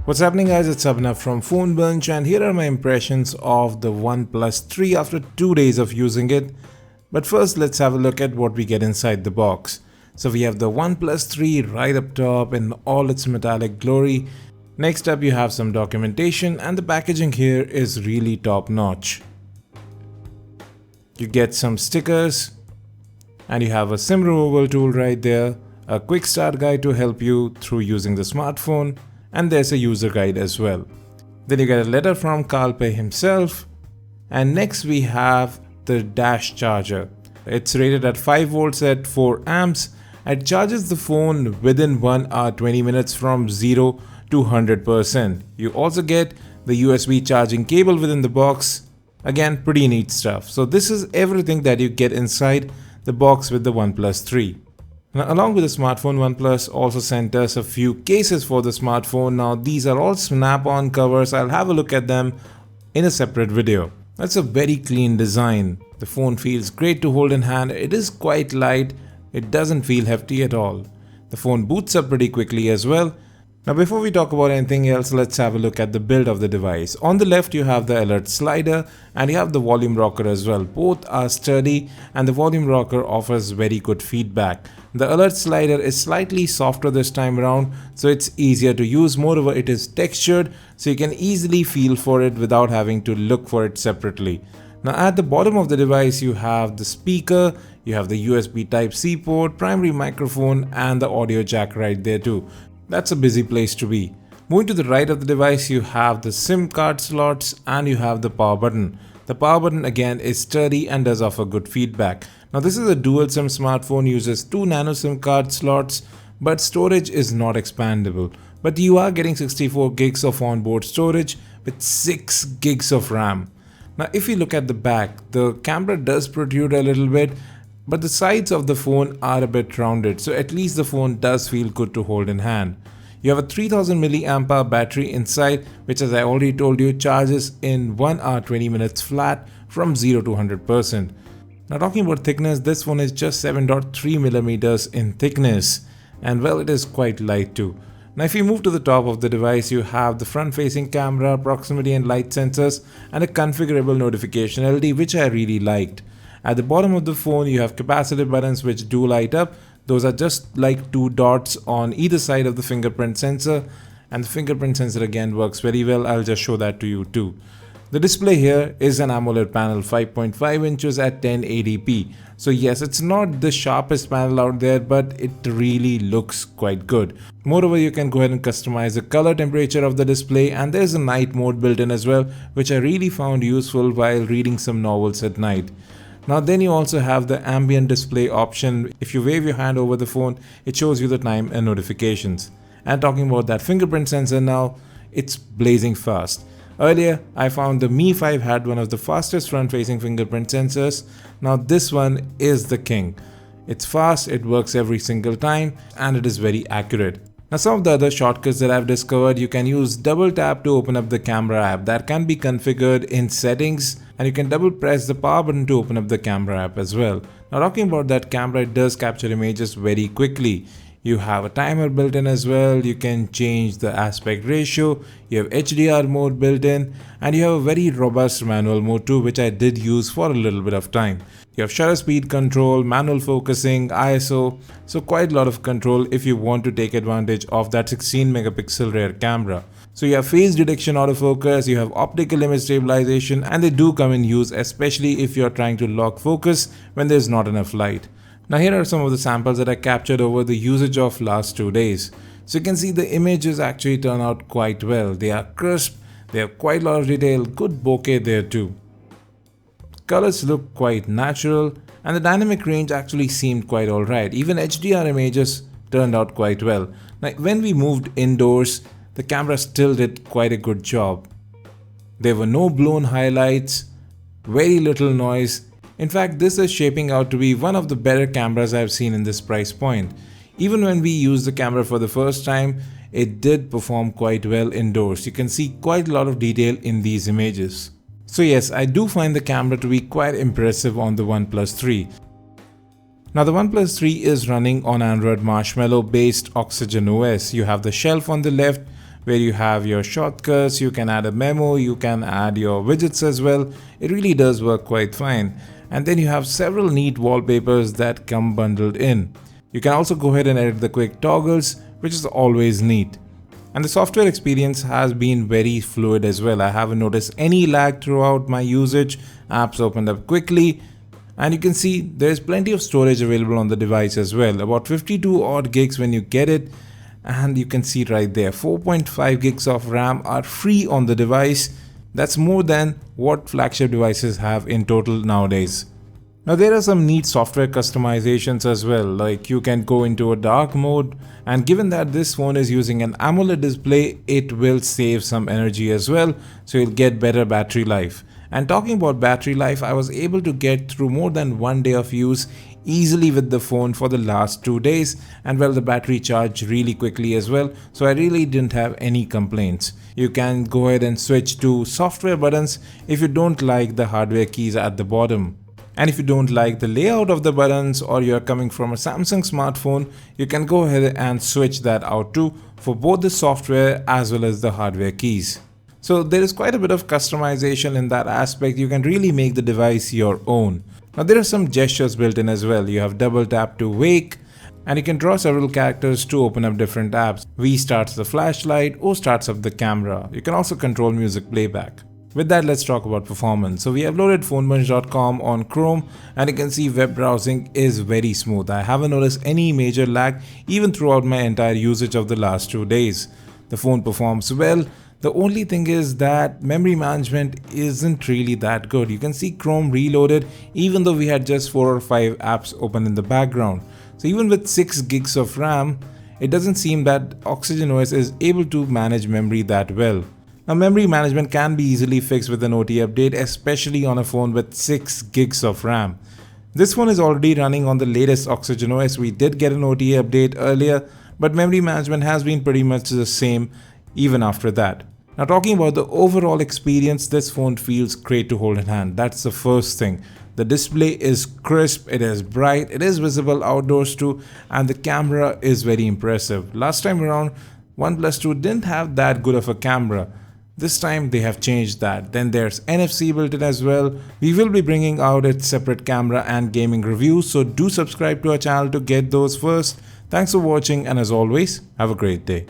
What's happening, guys? It's Abhinav from PhoneBunch, and here are my impressions of the OnePlus 3 after 2 days of using it. But first, let's have a look at what we get inside the box. So we have the OnePlus 3 right up top in all its metallic glory. Next up, you have some documentation, and the packaging here is really top notch. You get some stickers, and you have a SIM removal tool right there, a quick start guide to help you through using the smartphone, and there's a user guide as well. Then you get a letter from Kalpe himself, and next we have the dash charger. It's rated at 5 volts at 4 amps and charges the phone within 1 hour 20 minutes from 0 to 100%. You also get the USB charging cable within the box. Again, pretty neat stuff. So this is everything that you get inside the box with the OnePlus 3. Now, along with the smartphone, OnePlus also sent us a few cases for the smartphone. Now, these are all snap-on covers. I'll have a look at them in a separate video. That's a very clean design. The phone feels great to hold in hand. It is quite light. It doesn't feel hefty at all. The phone boots up pretty quickly as well. Now, before we talk about anything else, let's have a look at the build of the device. On the left, you have the alert slider and you have the volume rocker as well. Both are sturdy and the volume rocker offers very good feedback. The alert slider is slightly softer this time around, so it's easier to use. Moreover, it is textured, so you can easily feel for it without having to look for it separately. Now, at the bottom of the device, you have the speaker, you have the USB Type-C port, primary microphone, and the audio jack right there too. That's a busy place to be. Moving to the right of the device, you have the SIM card slots and you have the power button. The power button again is sturdy and does offer good feedback. Now, this is a dual SIM smartphone, uses 2 nano SIM card slots, but storage is not expandable. But you are getting 64 gigs of onboard storage with 6 gigs of RAM. Now, if you look at the back, the camera does protrude a little bit, but the sides of the phone are a bit rounded, so at least the phone does feel good to hold in hand. You have a 3000 mAh battery inside, which, as I already told you, charges in 1 hour 20 minutes flat from 0 to 100%. Now, talking about thickness, this phone is just 7.3mm in thickness, and well, it is quite light too. Now, if you move to the top of the device, you have the front-facing camera, proximity and light sensors, and a configurable notification LED, which I really liked. At the bottom of the phone, you have capacitive buttons which do light up. Those are just like 2 dots on either side of the fingerprint sensor, and the fingerprint sensor again works very well. I'll just show that to you too. The display here is an AMOLED panel, 5.5 inches at 1080p. So yes, it's not the sharpest panel out there, but it really looks quite good. Moreover, you can go ahead and customize the color temperature of the display, and there's a night mode built in as well, which I really found useful while reading some novels at night. Now, then you also have the ambient display option. If you wave your hand over the phone, it shows you the time and notifications. And talking about that fingerprint sensor now, it's blazing fast. Earlier, I found the Mi 5 had one of the fastest front-facing fingerprint sensors. Now, this one is the king. It's fast, it works every single time, and it is very accurate. Now, some of the other shortcuts that I've discovered, you can use double tap to open up the camera app. That can be configured in settings, and you can double press the power button to open up the camera app as well. Now, talking about that camera, it does capture images very quickly. You have a timer built in as well. You can change the aspect ratio. You have HDR mode built in, and you have a very robust manual mode too, which I did use for a little bit of time. You have shutter speed control, manual focusing, ISO, so quite a lot of control if you want to take advantage of that 16 megapixel rear camera. So you have face detection autofocus, you have optical image stabilization, and they do come in use, especially if you're trying to lock focus when there's not enough light. Now, here are some of the samples that I captured over the usage of last 2 days. So you can see the images actually turn out quite well. They are crisp, they have quite a lot of detail, good bokeh there too. Colors look quite natural, and the dynamic range actually seemed quite alright. Even HDR images turned out quite well. Now, when we moved indoors, the camera still did quite a good job. There were no blown highlights, very little noise. In fact, this is shaping out to be one of the better cameras I've seen in this price point. Even when we used the camera for the first time, it did perform quite well indoors. You can see quite a lot of detail in these images. So yes, I do find the camera to be quite impressive on the OnePlus 3. Now, the OnePlus 3 is running on Android Marshmallow based Oxygen OS. You have the shelf on the left where you have your shortcuts, you can add a memo, you can add your widgets as well. It really does work quite fine. And then you have several neat wallpapers that come bundled in. You can also go ahead and edit the quick toggles, which is always neat. And the software experience has been very fluid as well. I haven't noticed any lag throughout my usage. Apps opened up quickly. And you can see there's plenty of storage available on the device as well. About 52 odd gigs when you get it. And you can see right there, 4.5 gigs of RAM are free on the device. That's more than what flagship devices have in total nowadays. Now there are some neat software customizations as well, like you can go into a dark mode, and given that this phone is using an AMOLED display, it will save some energy as well, so you'll get better battery life. And talking about battery life, I was able to get through more than 1 day of use easily with the phone for the last 2 days, and well, the battery charged really quickly as well, so I really didn't have any complaints. You can go ahead and switch to software buttons if you don't like the hardware keys at the bottom. And if you don't like the layout of the buttons, or you're coming from a Samsung smartphone, you can go ahead and switch that out too for both the software as well as the hardware keys. So there is quite a bit of customization in that aspect. You can really make the device your own. Now there are some gestures built in as well. You have double tap to wake, and you can draw several characters to open up different apps. V starts the flashlight, O starts up the camera. You can also control music playback. With that, let's talk about performance. So we have loaded PhoneBunch.com on Chrome, and you can see web browsing is very smooth. I haven't noticed any major lag even throughout my entire usage of the last 2 days. The phone performs well. The only thing is that memory management isn't really that good. You can see Chrome reloaded even though we had just 4 or 5 apps open in the background. So even with 6 gigs of RAM, it doesn't seem that OxygenOS is able to manage memory that well. Now memory management can be easily fixed with an OTA update, especially on a phone with 6 gigs of RAM. This phone is already running on the latest OxygenOS. We did get an OTA update earlier, but memory management has been pretty much the same even after that. Now talking about the overall experience, this phone feels great to hold in hand. That's the first thing. The display is crisp, it is bright, it is visible outdoors too, and the camera is very impressive. Last time around, OnePlus 2 didn't have that good of a camera. This time they have changed that. Then there's NFC built in as well. We will be bringing out its separate camera and gaming reviews, so do subscribe to our channel to get those first. Thanks for watching, and as always, have a great day.